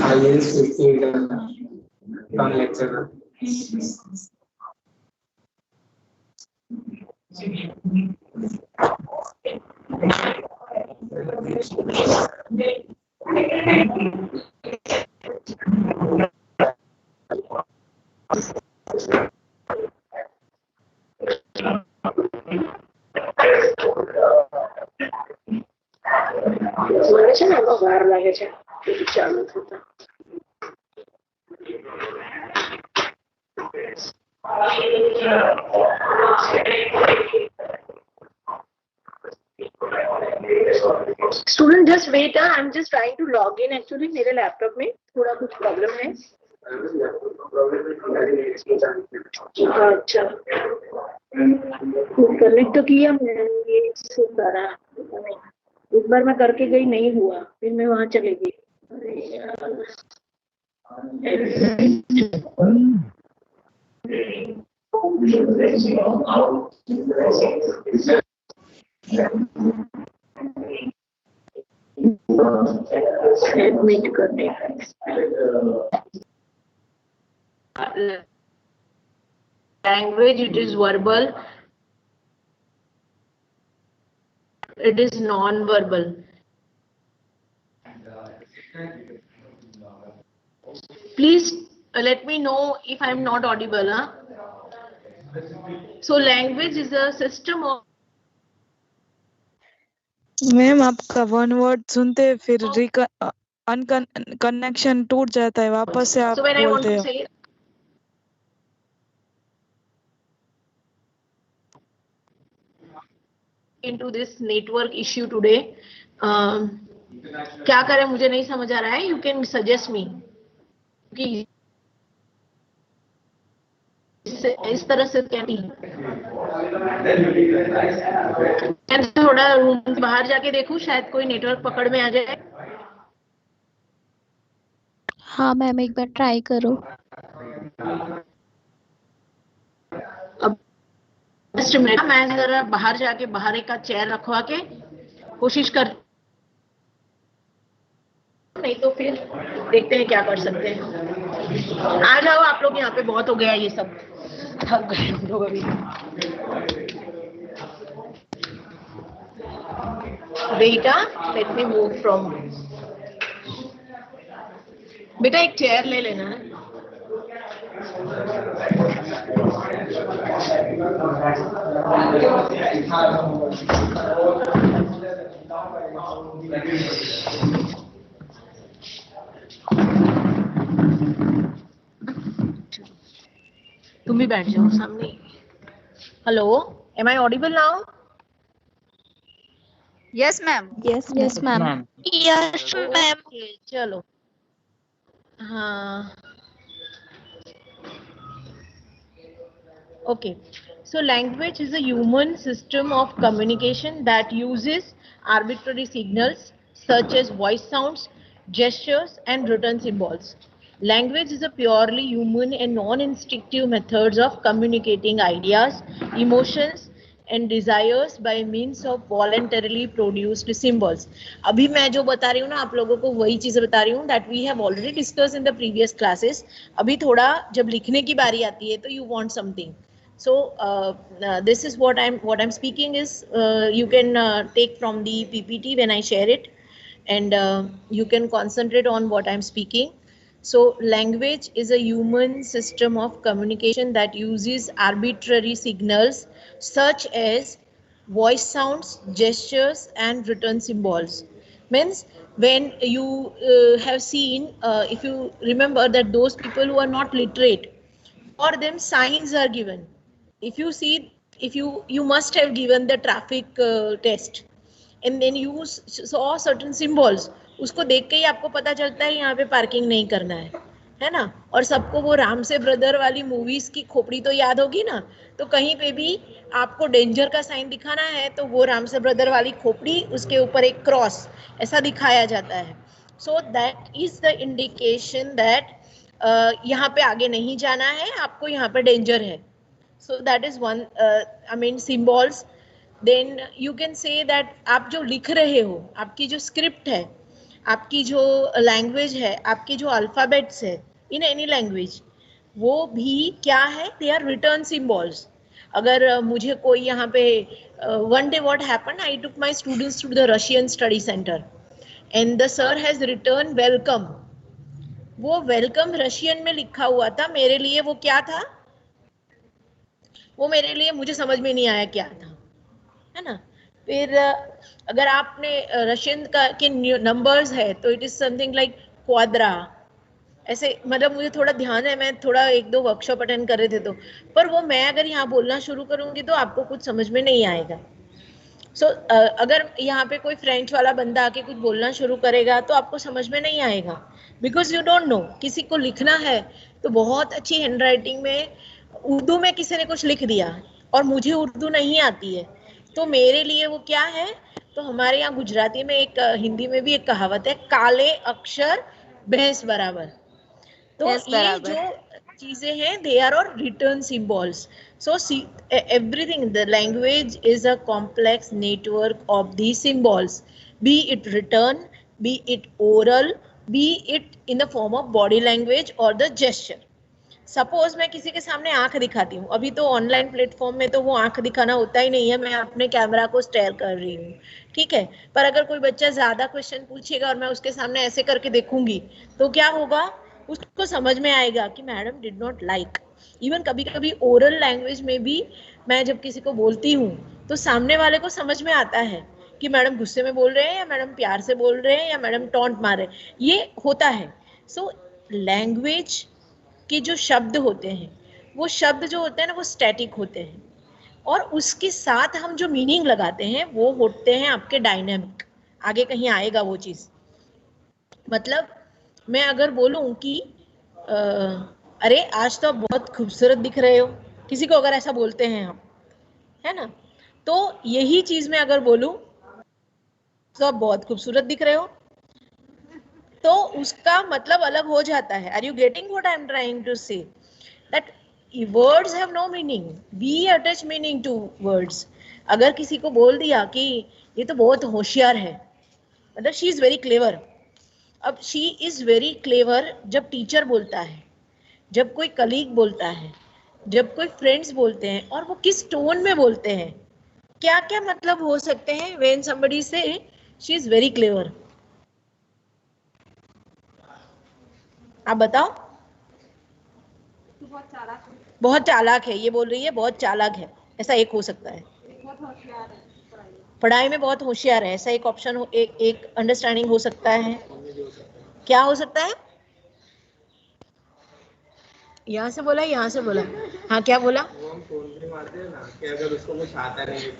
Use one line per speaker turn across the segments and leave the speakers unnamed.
ये speed long lecture
મને છે ને એમાં વાર લાગે છે ચાલુ થતા. Student just wait, I am just trying to log in. Actually मेरे लैपटॉप में थोड़ा कुछ प्रॉब्लम है. अच्छा, कनेक्ट तो किया मैंने, ये सारा एक बार मैं करके गई, नहीं हुआ, फिर मैं वहां चली गई. अरे यार, एडमिट करने language, it is verbal, it is non-verbal. Please let me know if I am not audible. So language is a system of.
Ma'am आपका वन वर्ड सुनते फिर कनेक्शन टूट जाता है, वापस से आप
So when I want
बोलते
to
हो.
say into this network issue today, क्या करें मुझे नहीं समझ आ रहा है. You can suggest me कि इस तरह से क्या नहीं. मैं थोड़ा रूम बाहर जाके देखूं, शायद कोई नेटवर्क पकड़ में आ जाए.
हाँ मैम, एक बार ट्राई करो.
अब जस्ट मिनट, मैं जरा बाहर जाके बाहर एक का चेयर रखवा के कोशिश कर, नहीं तो फिर देखते हैं क्या कर सकते हैं. आ जाओ आप लोग, यहाँ पे बहुत हो गया ये सब, थक गए हम लोग अभी. बेटा लेट मी मूव फ्रॉम. बेटा एक चेयर ले लेना है. तुम भी बैठ जाओ सामने. Hello, am I audible now?
Yes ma'am.
Yes ma'am.
Yes ma'am.
चलो. हाँ, okay. So language is a human system of communication that uses arbitrary signals such as voice sounds, gestures, and written symbols. Language is a purely human and non-instinctive methods of communicating ideas, emotions, and desires by means of voluntarily produced symbols. अभी मैं जो बता रही हूँ ना आप लोगों को, वही चीजें बता रही हूँ that we have already discussed in the previous classes. अभी थोड़ा जब लिखने की बारी आती है तो you want something. So this is what I'm speaking is you can take from the PPT when I share it, and you can concentrate on what I'm speaking. So language is a human system of communication that uses arbitrary signals such as voice sounds, gestures, and written symbols. Means when you have seen, if you remember that those people who are not literate, for them signs are given. If you see, if you must have given the traffic test, and then you saw certain symbols, उसको देख के ही आपको पता चलता है यहाँ पे parking नहीं करना है ना. और सबको वो राम से ब्रदर वाली मूवीज की खोपड़ी तो याद होगी ना. तो कहीं पे भी आपको डेंजर का साइन दिखाना है तो वो राम से ब्रदर वाली खोपड़ी, उसके ऊपर एक क्रॉस ऐसा दिखाया जाता है. So that is the indication that यहाँ पे आगे नहीं जाना है, आपको यहाँ पे डेंजर है. So that is one, I mean symbols. Then you can say that आप जो लिख रहे हो, आपकी जो स्क्रिप्ट है, आपकी जो लैंग्वेज है, आपकी जो अल्फाबेट्स है इन एनी लैंग्वेज, वो भी क्या है, दे आर रिटर्न सिंबल्स. अगर मुझे कोई यहाँ पे one day what happened, I took my students to the Russian study center and the sir has written welcome. वो वेलकम रशियन में लिखा हुआ था. मेरे लिए वो क्या था, वो मेरे लिए, मुझे समझ में नहीं आया क्या था, है ना. फिर अगर आपने रशियन का के नंबर्स है तो इट इज समथिंग लाइक क्वाद्रा ऐसे. मतलब मुझे थोड़ा ध्यान है, मैं थोड़ा 1-2 वर्कशॉप अटेंड कर रहे थे तो, पर वो मैं अगर यहाँ बोलना शुरू करूंगी तो आपको कुछ समझ में नहीं आएगा. सो अगर यहाँ पे कोई फ्रेंच वाला बंदा आके कुछ बोलना शुरू करेगा तो आपको समझ में नहीं आएगा, बिकॉज यू डोंट नो. किसी को लिखना है तो बहुत अच्छी हैंड राइटिंग में उर्दू में किसी ने कुछ लिख दिया और मुझे उर्दू नहीं आती है, तो मेरे लिए वो क्या है. तो हमारे यहाँ गुजराती में एक, हिंदी में भी एक कहावत है, काले अक्षर भैंस बराबर. तो ये जो चीजें हैं, दे आर और return symbols. So see, everything, the language is a complex network of these symbols, be it written, be it oral, be it in the form of body language or the gesture. Suppose मैं किसी के सामने आंख दिखाती हूँ, अभी तो online platform में तो वो आंख दिखाना होता ही नहीं है, मैं अपने कैमरा को स्टेयर कर रही हूँ, ठीक है. पर अगर कोई बच्चा ज्यादा क्वेश्चन पूछेगा और मैं उसके सामने ऐसे करके देखूंगी तो क्या होगा, उसको समझ में आएगा कि madam did not like. Even कभी कभी ओरल लैंग्वेज में भी मैं जब किसी को बोलती हूँ तो सामने वाले को समझ में आता है कि मैडम गुस्से में बोल रहे हैं या मैडम प्यार से बोल रहे हैं या मैडम टॉन्ट मार रहे हैं, ये होता है. सो लैंग्वेज के जो शब्द होते हैं, वो शब्द जो होते हैं ना, वो स्टैटिक होते हैं, और उसके साथ हम जो मीनिंग लगाते हैं वो होते हैं आपके डायनेमिक. आगे कहीं आएगा वो चीज. मतलब मैं अगर बोलूं कि अरे आज तो आप बहुत खूबसूरत दिख रहे हो, किसी को अगर ऐसा बोलते हैं हम, है ना, तो यही चीज मैं अगर बोलूं तो आप बहुत खूबसूरत दिख रहे हो, तो उसका मतलब अलग हो जाता है. Are you getting what I am trying to say, that words have no meaning, we attach meaning to words. अगर किसी को बोल दिया कि ये तो बहुत होशियार है, मतलब शी इज वेरी क्लेवर. अब शी इज वेरी क्लेवर जब टीचर बोलता है, जब कोई कलीग बोलता है, जब कोई फ्रेंड्स बोलते हैं, और वो किस टोन में बोलते हैं, क्या क्या मतलब हो सकते हैं. व्हेन समबडी से शी इज वेरी क्लेवर, आप बताओ. बहुत चालाक है, ये बोल रही है बहुत चालाक है, ऐसा एक हो सकता है. पढ़ाई में बहुत होशियार है, ऐसा एक ऑप्शन, एक अंडरस्टैंडिंग हो सकता है. क्या हो सकता है, यहाँ से बोला, यहाँ से बोला, हाँ क्या बोला.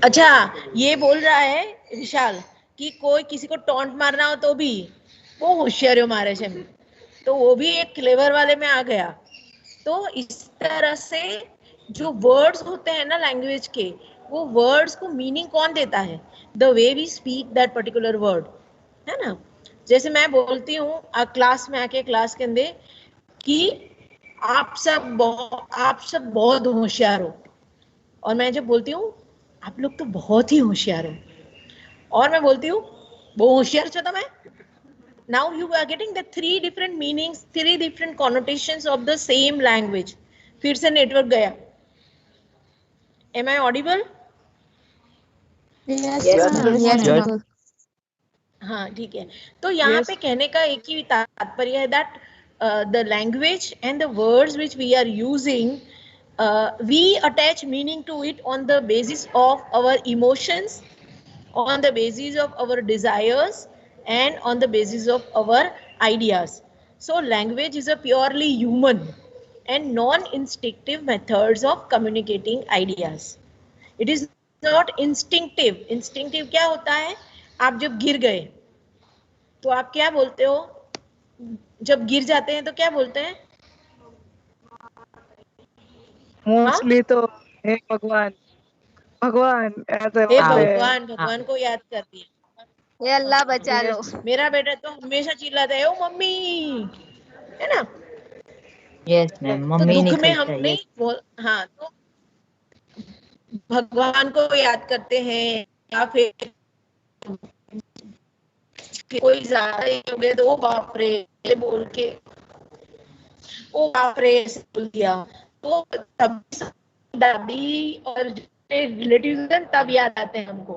अच्छा, ये बोल रहा है विशाल कि कोई किसी को टॉन्ट मारना हो तो भी वो होशियार मारे से, तो वो भी एक क्लेवर वाले में आ गया. तो इस तरह से जो वर्ड्स होते हैं ना लैंग्वेज के, वो वर्ड्स को मीनिंग कौन देता है, the way we speak that particular word, है ना. जैसे मैं बोलती हूँ क्लास में आके, क्लास के अंदर, कि आप सब बहुत होशियार हो, और मैं जब बोलती हूँ आप लोग तो बहुत ही होशियार हो, और मैं बोलती हूँ वो होशियार छो तो मैं. Now you are getting the 3 different meanings, 3 different connotations of the same language. फिर से नेटवर्क गया. Am I audible?
Yes.
हाँ ठीक है. तो यहाँ पे कहने का एक ही तात्पर्य है that the language and the words which we are using, we attach meaning to it on the basis of our emotions, on the basis of our desires, and on the basis of our ideas. So language is a purely human and non-instinctive methods of communicating ideas. It is not instinctive. Instinctive क्या होता है, आप जब गिर गए तो आप क्या बोलते हो, जब गिर जाते हैं तो क्या बोलते हैं,
मोस्टली तो हे भगवान भगवान ऐसे
हे
बोलते हैं.
भगवान, भगवान को याद कर दिया.
ये अल्लाह बचा लो.
मेरा बेटा तो हमेशा चिल्लाता है ओ मम्मी, है ना.
यस मैम,
तो
मम्मी
दुख में
नहीं
हम
कहता
नहीं बोल, हाँ, तो भगवान को याद करते हैं या फिर कोई ज्यादा ही हो गया तो ओ बाप रे ये बोल के ओ बाप रे ऐसे बोल दिया, तो तब दादी और रिलेटिव तब याद आते हैं हमको।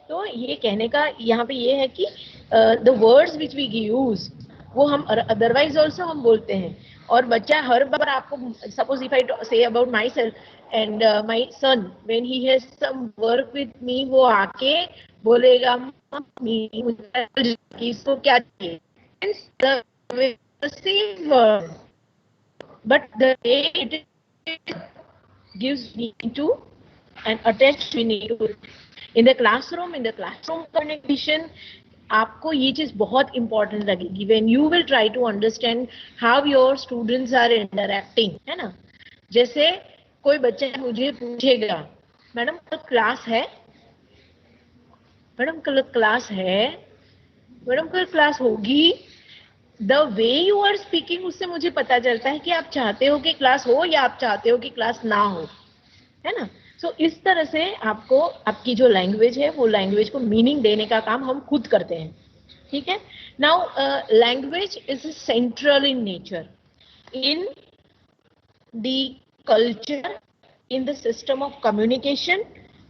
तो ये कहने का यहाँ पे ये है कि the words which we use वो हम अदरवाइज ऑल्सो हम बोलते हैं, और बच्चा हर बार आपको suppose if I say about myself and my son when he has some work with me, वो आके बोलेगा मम्मी मुझे इसको क्या चाहिए, same word but the way it gives meaning to and attach meaning to it. In the classroom communication आपको ये चीज बहुत इंपॉर्टेंट लगेगी when you will try to understand how your students are interacting, है ना। जैसे कोई बच्चा मुझे पूछेगा मैडम कल क्लास है, मैडम कल क्लास है, मैडम कल क्लास होगी, the way you are speaking उससे मुझे पता चलता है कि आप चाहते हो कि क्लास हो या आप चाहते हो कि क्लास ना हो, है ना। सो इस तरह से आपको आपकी जो लैंग्वेज है वो लैंग्वेज को मीनिंग देने का काम हम खुद करते हैं, ठीक है। Now language is central in nature, in the culture, in the system of communication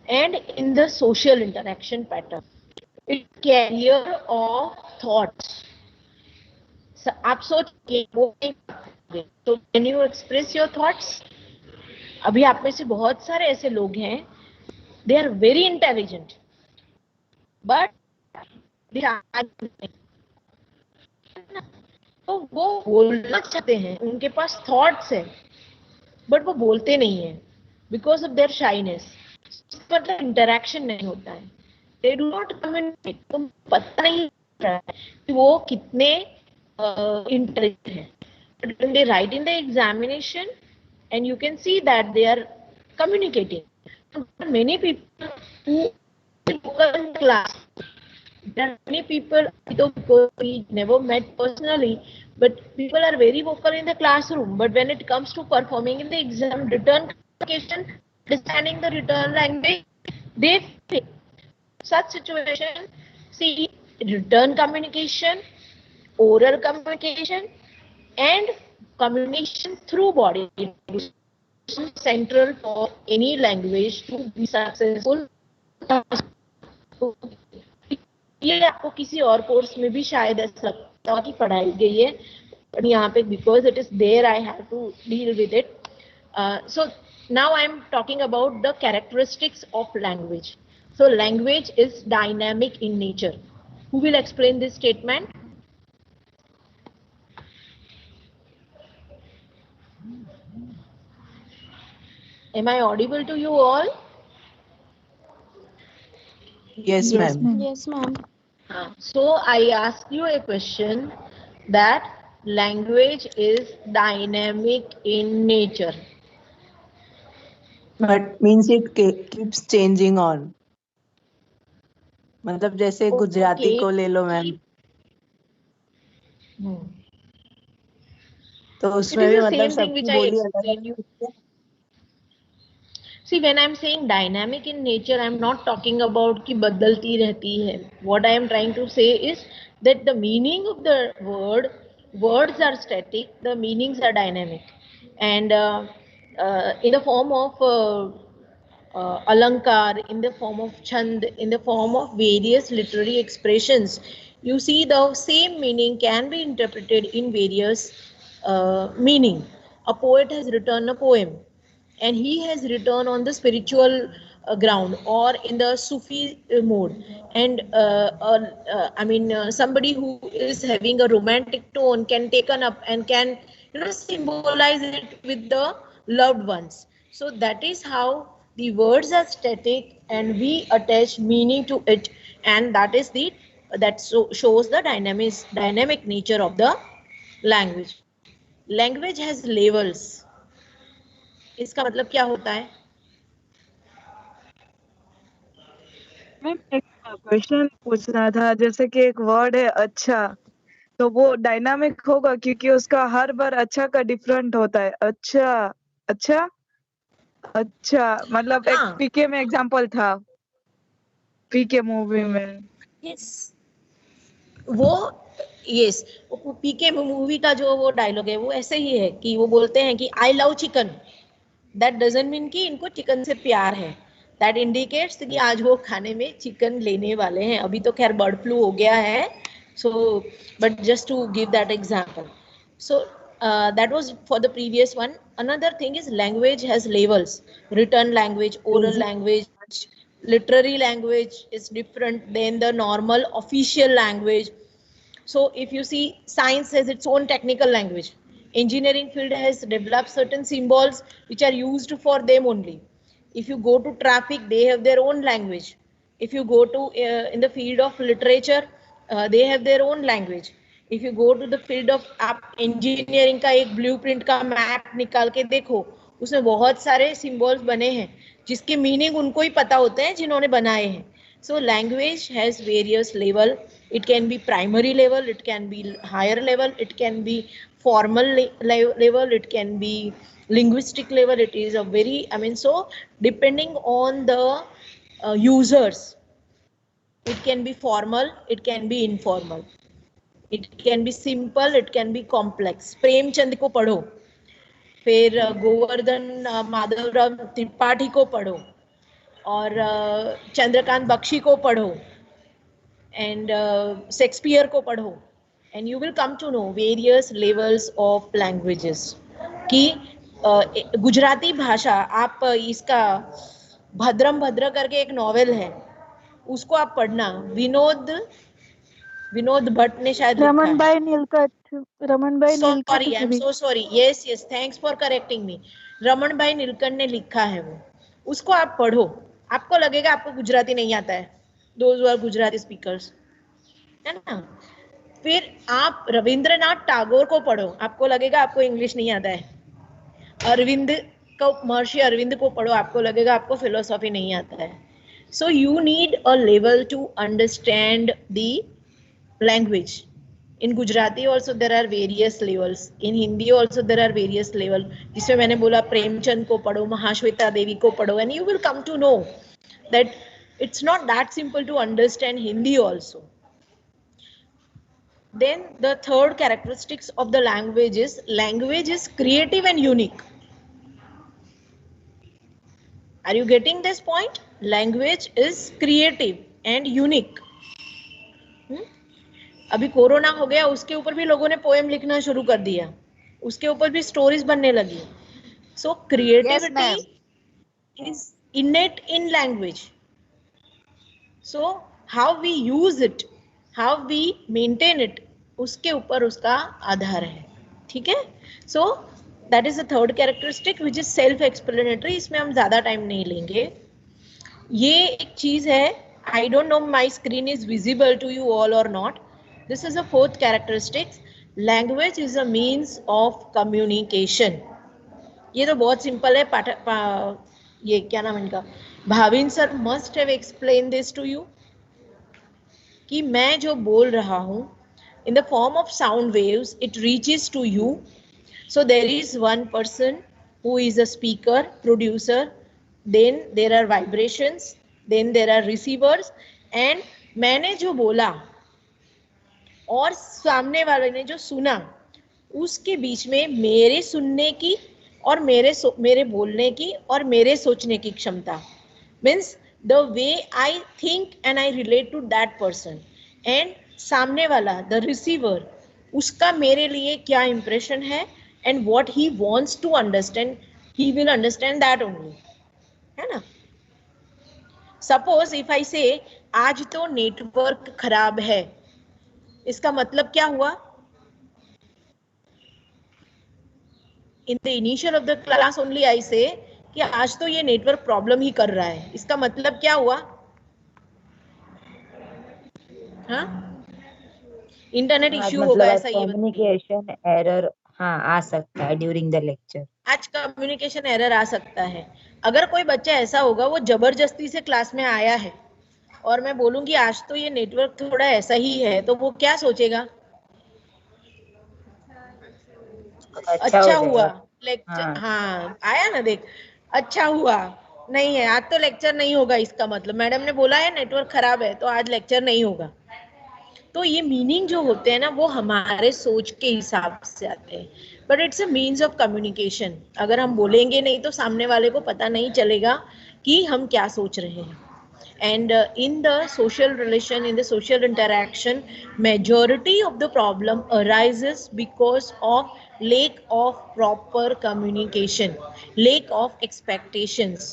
and in the social interaction pattern, it carrier of thoughts. आप सोचिए तो can you express your thoughts. अभी आप में से बहुत सारे ऐसे लोग हैं they are very intelligent but तो वो बोलना चाहते हैं, उनके पास थॉट्स है बट वो बोलते नहीं है बिकॉज ऑफ देयर शाइनेस, मतलब इंटरेक्शन नहीं होता है, दे डू नॉट कम्युनिकेट, तो पता नहीं कि वो कितने intelligent है। But when they write in the examination and you can see that they are communicating. So many people who vocal in class, there are many people because we never met personally, but people are very vocal in the classroom, but when it comes to performing in the exam, written communication, understanding the written language, they fail. Such situation, see, written communication, oral communication and communication through body central for any language to be successful. ये आपको किसी और course में भी शायद ऐसा लगता है कि पढ़ाई गई है, but यहाँ पे because it is there I have to deal with it. So now I am talking about the characteristics of language. So language is dynamic in nature. Who will explain this statement? Am I audible to you all?
Yes, ma'am.
Yes, ma'am.
So I ask you a question that language is dynamic in nature.
But means it keeps changing on. मतलब जैसे गुजराती को ले लो ma'am, तो उसमें भी मतलब सबकी बोली अलग है।
See, when I am saying dynamic in nature, I am not talking about कि बदलती रहती है. What I am trying to say is that the meaning of the words are static, the meanings are dynamic, and in the form of alankar, in the form of chand, in the form of various literary expressions, you see the same meaning can be interpreted in various meaning. A poet has written a poem and he has written on the spiritual ground or in the Sufi mode, and somebody who is having a romantic tone can take up and can symbolize it with the loved ones. So that is how the words are static and we attach meaning to it, and that is shows the dynamic nature of the language. Language has levels. इसका मतलब क्या होता है?
Ma'am एक question पूछना था, जैसे कि एक वर्ड है अच्छा, तो वो डायनामिक होगा क्योंकि उसका हर बार अच्छा का डिफरेंट होता है। अच्छा अच्छा अच्छा, मतलब एक पीके में एग्जांपल था, पीके मूवी में।
Yes. वो यस, वो पीके मूवी का जो वो डायलॉग है वो ऐसे ही है कि वो बोलते हैं कि I love chicken, that doesn't mean कि इनको चिकन से प्यार है, दैट इंडिकेट्स कि आज वो खाने में चिकन लेने वाले हैं। अभी तो खैर बर्ड फ्लू हो गया है, so but just to give that example, so that was for the previous one. Another thing is language has levels: written language, oral language, literary language is different than the normal official language. So if you see, science has its own technical language, engineering field has developed certain symbols which are used for them only. If you go to traffic, they have their own language. If you go to in the field of literature, they have their own language. If you go to the field of, आप engineering का एक blueprint का map निकाल के देखो, उसमें बहुत सारे symbols बने हैं जिसके meaning उनको ही पता होते हैं जिन्होंने बनाए हैं. So language has various level. It can be primary level, it can be higher level, it can be formal level, it can be linguistic level. It is a very, I mean, so depending on the users, it can be formal, it can be informal, it can be simple, it can be complex. Premchand को पढ़ो, फिर गोवर्धन माधवराव त्रिपाठी को पढ़ो, और चंद्रकांत बख्शी को पढ़ो, and Shakespeare को पढ़ो, and you will come to know various levels of languages. कि गुजराती भाषा, आप इसका भद्रम भद्र करके एक नॉवेल है, उसको आप पढ़ना. विनोद भट्ट ने शायद लिखा है.
Ramanbhai Neelkanth
sorry, I am so sorry. Yes yes, thanks for correcting me. Ramanbhai Neelkanth ने लिखा है वो, उसको आप पढ़ो. आपको लगेगा आपको गुजराती नहीं आता है, दोज आर गुजराती स्पीकर्स, है ना. फिर आप रविंद्रनाथ टैगोर को पढ़ो, आपको लगेगा आपको इंग्लिश नहीं आता है. अरविंद को, महर्षि अरविंद को पढ़ो, आपको लगेगा आपको फिलोसॉफी नहीं आता है. So you need a level to understand the language. In Gujarati also there are various levels, in Hindi also there are various level, जिसमें मैंने बोला प्रेमचंद को पढ़ो, महाश्वेता देवी को पढ़ो, and you will come to know that it's not that simple to understand Hindi also. Then the third characteristics of the language is creative and unique. Are you getting this point? Language is creative and unique. अभी corona हो गया, उसके ऊपर भी लोगों ने poem लिखना शुरू कर दिया, उसके ऊपर भी स्टोरीज बनने लगी. सो creativity is innate in language. So how we use it, how we maintain it, उसके ऊपर उसका आधार है. ठीक है. So that is the third characteristic which is self explanatory. इसमें हम ज्यादा टाइम नहीं लेंगे. ये एक चीज है. I don't know my screen is visible to you all or not. This is the fourth characteristic. Language is a means of communication. ये तो बहुत सिंपल है. ये क्या नाम इनका, Bhavin sir must have explained this to you. कि मैं जो बोल रहा हूँ, in the form of sound waves, it reaches to you. So there is one person who is a speaker, producer. Then there are vibrations. Then there are receivers. And मैंने जो बोला और सामने वाले ने जो सुना, उसके बीच में मेरे सुनने की और मेरे बोलने की और मेरे सोचने की क्षमता, means the way I think and I relate to that person, and सामने वाला द रिसीवर, उसका मेरे लिए क्या इंप्रेशन है, and what he wants to understand, he will understand that only, है ना. सपोज इफ आई से आज तो नेटवर्क खराब है, इसका मतलब क्या हुआ? In the initial of the class only I से कि आज तो ये नेटवर्क प्रॉब्लम ही कर रहा है. इसका मतलब क्या हुआ? हाँ, इंटरनेट इश्यू होगा, ऐसा ये
कम्युनिकेशन एरर हाँ आ सकता है ड्यूरिंग द लेक्चर.
आज कम्युनिकेशन एरर आ सकता है. अगर कोई बच्चा ऐसा होगा, वो जबरदस्ती से क्लास में आया है और मैं बोलूंगी आज तो ये नेटवर्क थोड़ा ऐसा ही है, तो वो क्या सोचेगा? अच्छा हुआ लेक्चर. हाँ आया ना, देख, अच्छा हुआ. नहीं है आज तो लेक्चर नहीं होगा, इसका मतलब मैडम ने बोला है नेटवर्क खराब है तो आज लेक्चर नहीं होगा. तो ये मीनिंग जो होते हैं ना वो हमारे सोच के हिसाब से आते हैं, but it's a means of communication. अगर हम बोलेंगे नहीं तो सामने वाले को पता नहीं चलेगा कि हम क्या सोच रहे हैं. And in the social relation, in the social interaction, majority of the problem arises because of lack of proper communication, lack of expectations.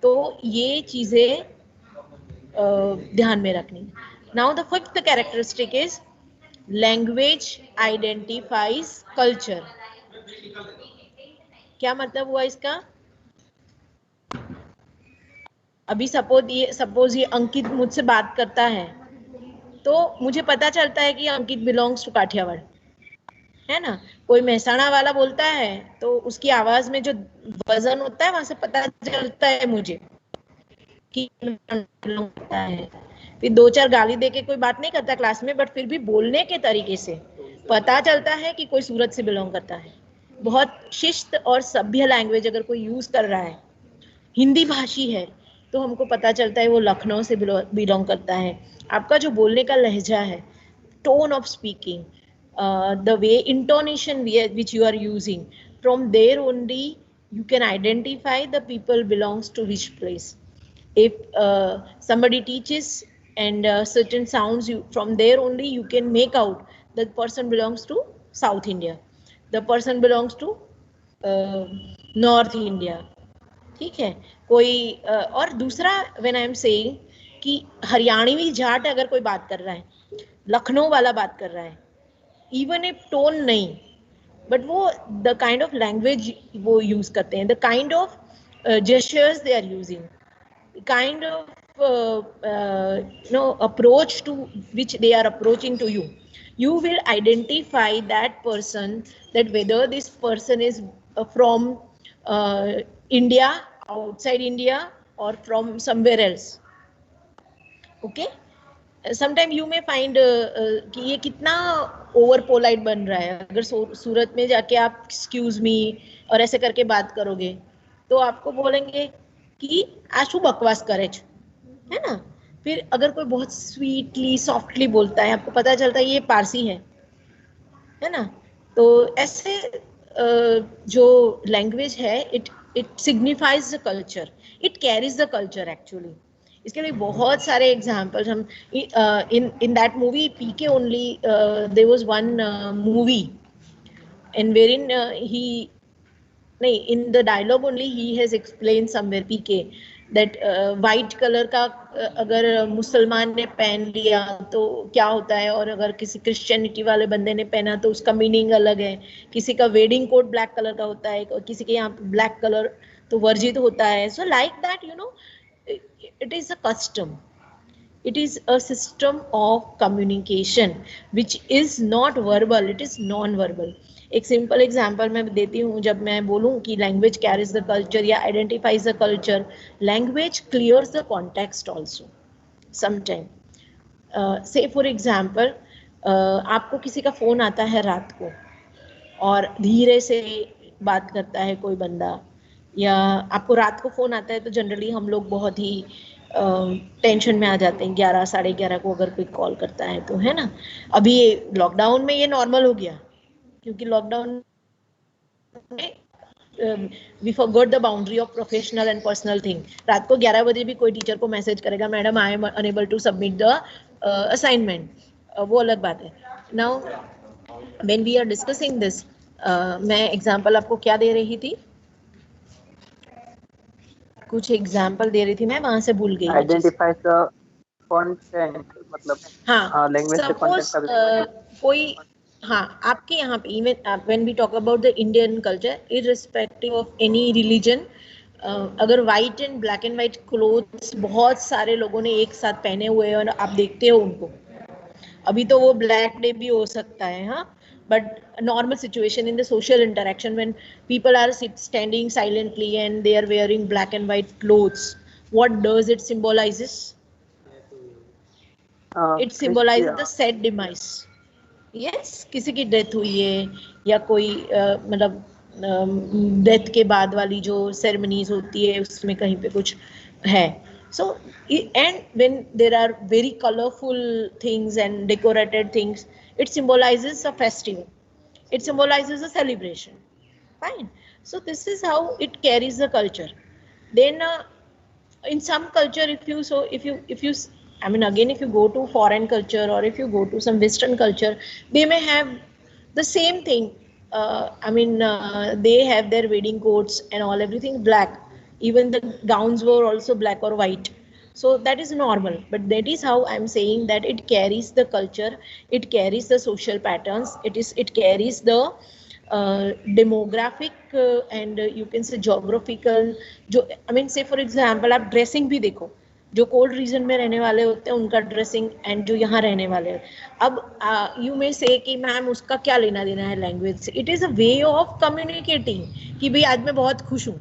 तो ये चीजें ध्यान में रखनी. Now the fifth characteristic is language identifies culture. क्या मतलब हुआ इसका? अभी सपोज ये अंकित मुझसे बात करता है तो मुझे पता चलता है कि अंकित बिलोंग्स टू काठियावाड़, है ना. कोई महसाणा वाला बोलता है तो उसकी आवाज में जो वजन होता है वहां से पता चलता है मुझे कि बिलोंग करता है. फिर 2-4 गाली देके कोई बात नहीं करता क्लास में, बट फिर भी बोलने के तरीके से पता चलता है कि कोई सूरत से बिलोंग करता है. बहुत शिस्त और सभ्य लैंग्वेज अगर कोई यूज कर रहा है, हिंदी भाषी है, तो हमको पता चलता है वो लखनऊ से बिलोंग करता है. आपका जो बोलने का लहजा है, tone of speaking, the way intonation which you are using, from there only you can identify the people belongs to which place. If somebody teaches and certain sounds, from there only you can make out that person belongs to South India, the person belongs to North India. ठीक है. कोई और दूसरा, when I am saying कि हरियाणवी जाट अगर कोई बात कर रहा है, लखनऊ वाला बात कर रहा है, इवन इफ टोन नहीं, बट वो द काइंड ऑफ लैंग्वेज वो यूज करते हैं, the kind of gestures they are using, kind of approach to which they are approaching to you, you will identify that person, that whether this person is from India, outside India, or from somewhere else. Okay. Sometime you may find कि ये कितना over polite बन रहा है. अगर सूरत में जाके आप एक्सक्यूज मी और ऐसे करके बात करोगे तो आपको बोलेंगे कि आशु बकवास करे, है ना. फिर अगर कोई बहुत स्वीटली सॉफ्टली बोलता है, आपको पता चलता है ये पारसी है ना. तो ऐसे जो लैंग्वेज है, it signifies the culture, it carries the culture actually. इसके लिए बहुत सारे एग्जाम्पल्स हम in that movie PK only, there was one movie in wherein ही नहीं, इन द डायलॉग ओनली ही has explain somewhere PK that white colour का अगर मुसलमान ने पहन लिया तो क्या होता है, और अगर किसी क्रिश्चियनिटी वाले बंदे ने पहना तो उसका मीनिंग अलग है. किसी का वेडिंग कोट ब्लैक कलर का होता है और किसी के यहाँ ब्लैक कलर तो वर्जित होता है. So like that, you know, it is a custom, it is a system of communication which is not verbal, it is non-verbal. एक सिंपल एग्जाम्पल मैं देती हूँ. जब मैं बोलूँ कि लैंग्वेज कैरीज द कल्चर या identifies the culture, language clears the context also sometime. से फॉर एग्जाम्पल, आपको किसी का फोन आता है रात को और धीरे से बात करता है कोई बंदा, या आपको रात को फोन आता है तो जनरली हम लोग बहुत ही टेंशन में आ जाते हैं. 11 साढ़े 11 को अगर कोई कॉल करता है तो, है ना. अभी लॉकडाउन में ये नॉर्मल हो गया, क्योंकि लॉकडाउन में we forgot the boundary of professional and personal thing. रात को 11 बजे भी कोई टीचर को मैसेज करेगा, madam I am unable to submit the assignment, वो अलग बात है. Now when we are discussing this, मैं एग्जांपल आपको क्या दे रही थी, कुछ एग्जांपल दे रही थी मैं, वहां से भूल गई.
आइडेंटिफाई द कंटेंट, मतलब
हाँ,
लैंग्वेज से कंटेंट
कोई, हाँ, आपके यहाँ पे even when we talk about the Indian culture, irrespective of any religion, अगर white and black and white clothes बहुत सारे लोगों ने एक साथ पहने हुए हैं और आप देखते हो उनको, अभी तो वो ब्लैक डे भी हो सकता है, हाँ, but normal situation in the social interaction when people are standing silently and they are wearing black and white clothes, what does it symbolizes? It symbolizes the sad demise. Yes, किसी की death हुई है या कोई मतलब death के बाद वाली जो सेरेमनीज होती है उसमें कहीं पे कुछ है, So and when there are very colorful things and decorated things, it symbolizes a festival, it symbolizes a celebration. Fine. So this is how it carries the culture. Then in some culture, if you I mean, again, if you go to foreign culture or if you go to some western culture, they may have the same thing. I mean, they have their wedding coats and all, everything black, even the gowns were also black or white. So that is normal, but that is how I'm saying that it carries the culture, it carries the social patterns, it carries the demographic and you can say geographical. जो I mean, say for example, आप dressing भी देखो, जो cold region में रहने वाले होते हैं उनका ड्रेसिंग एंड जो यहाँ रहने वाले हैं. अब यू मे से कि मैम उसका क्या लेना देना है लैंग्वेज से. It is a way of communicating कि भाई आज मैं बहुत खुश हूँ.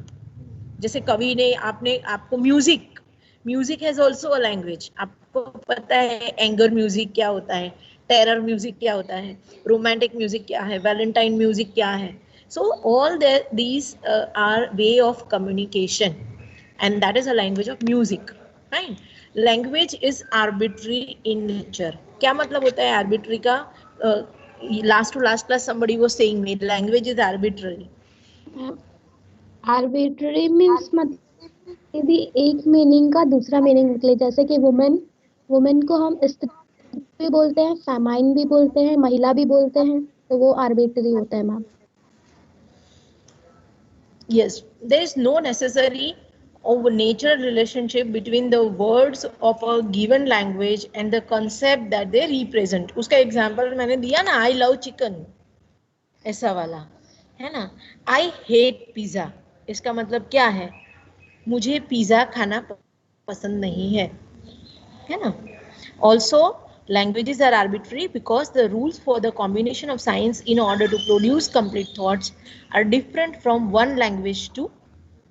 जैसे कवि ने आपको music has also a language. आपको पता है एंगर म्यूजिक क्या होता है, टेरर म्यूजिक क्या होता है, रोमांटिक म्यूजिक क्या है, वैलेंटाइन म्यूजिक क्या है. So all these are ways of communication and that is a language of music. Fine. Language is arbitrary in nature. क्या मतलब होता है arbitrary का? Last to last class somebody was saying me language is arbitrary.
Arbitrary means मतलब यदि एक meaning का दूसरा मीनिंग निकले, जैसे कि वुमेन को हम स्त्री भी बोलते हैं, फेमाइन भी बोलते हैं, महिला भी बोलते हैं, तो वो आर्बिट्ररी होता है ma'am.
Yes, there is no necessary or natural relationship between the words of a given language and the concept that they represent. उसका एग्जाम्पल मैंने दिया ना, I love chicken, ऐसा वाला है ना. I hate pizza, इसका मतलब क्या है? मुझे पिज्जा खाना पसंद नहीं है, है ना. Also, languages are arbitrary because the rules for the combination of signs in order to produce complete thoughts are different from one language to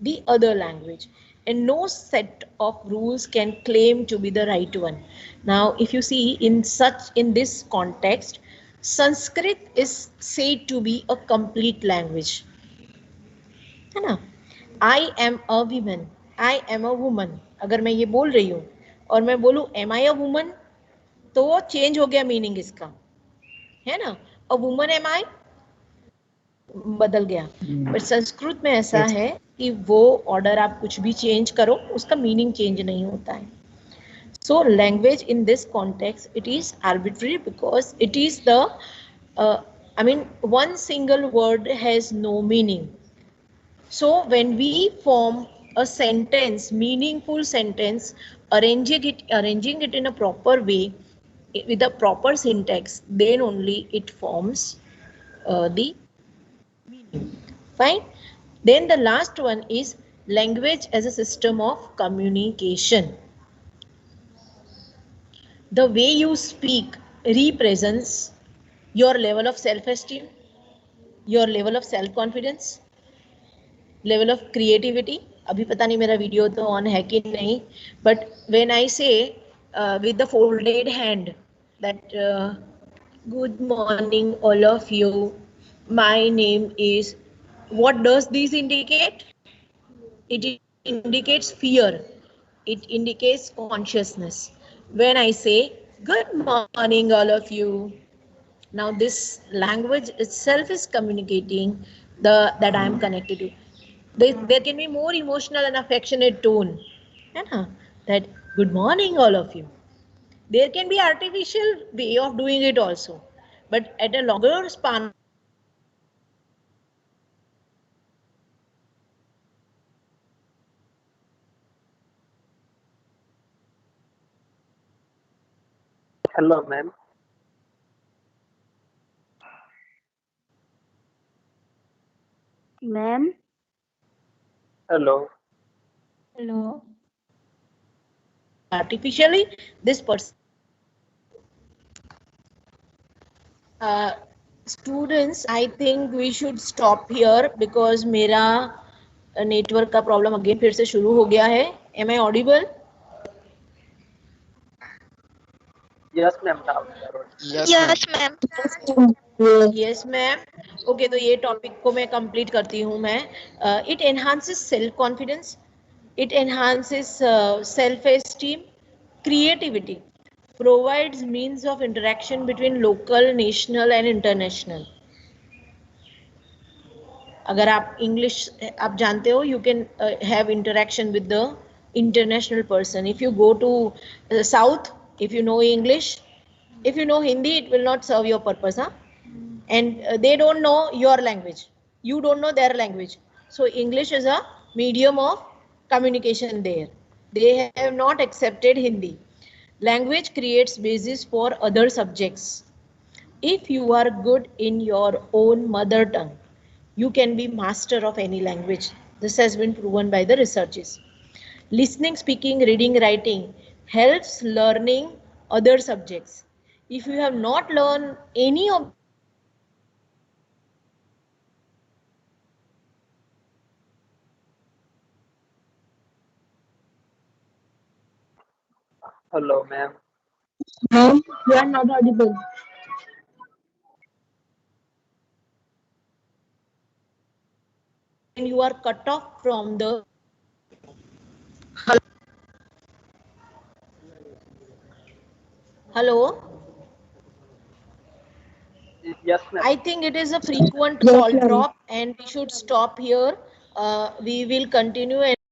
the other language, and no set of rules can claim to be the right one. Now, if you see in this context, Sanskrit is said to be a complete language, है ना. I am a woman, I am a woman. अगर मैं ये बोल रही हूँ और मैं बोलूँ am I a woman, तो वो चेंज हो गया मीनिंग इसका, है ना. अ वुमन एम आई बदल गया. बट संस्कृत में ऐसा है कि वो ऑर्डर आप कुछ भी चेंज करो, उसका मीनिंग चेंज नहीं होता है. So language in this context it is arbitrary because it is the I mean, one single word has no meaning. So when we form a sentence, meaningful sentence, arranging it in a proper way, with a proper syntax, then only it forms the meaning. Fine. Then the last one is language as a system of communication. The way you speak represents your level of self-esteem, your level of self-confidence, level of creativity. अभी पता नहीं मेरा video तो on है कि नहीं, but when I say with the folded hand that good morning all of you, my name is, what does this indicate? It indicates fear, it indicates consciousness. When I say good morning all of you, now this language itself is communicating that I am connected to. There can be more emotional and affectionate tone, that good morning all of you. There can be artificial way of doing it also, but at a longer span.
Hello, ma'am.
Ma'am.
Hello.
Hello.
Artificially, this person. Students, I think we should stop here because मेरा network का problem again फिर से शुरू हो गया है. Am I audible?
Yes, ma'am.
Yes, ma'am.
Yes, ma'am. Okay, तो ये टॉपिक को मैं कंप्लीट करती हूँ मैं. It enhances self confidence. It enhances self-esteem, creativity, provides means of interaction between local, national and international. अगर आप English आप जानते हो, you can have interaction with the international person. If you go to South, if you know English, if you know Hindi, it will not serve your purpose, huh? And they don't know your language. You don't know their language. So English is a medium of communication there. They have not accepted Hindi. Language creates basis for other subjects. If you are good in your own mother tongue, you can be master of any language. This has been proven by the researches. Listening, speaking, reading, writing helps learning other subjects. If you have not learned any of
Hello, ma'am.
Ma'am, you are not audible.
when you are cut off from the hello.
Yes, ma'am.
I think it is a frequent
Yes,
call
ma'am.
drop and we should stop here. We will continue.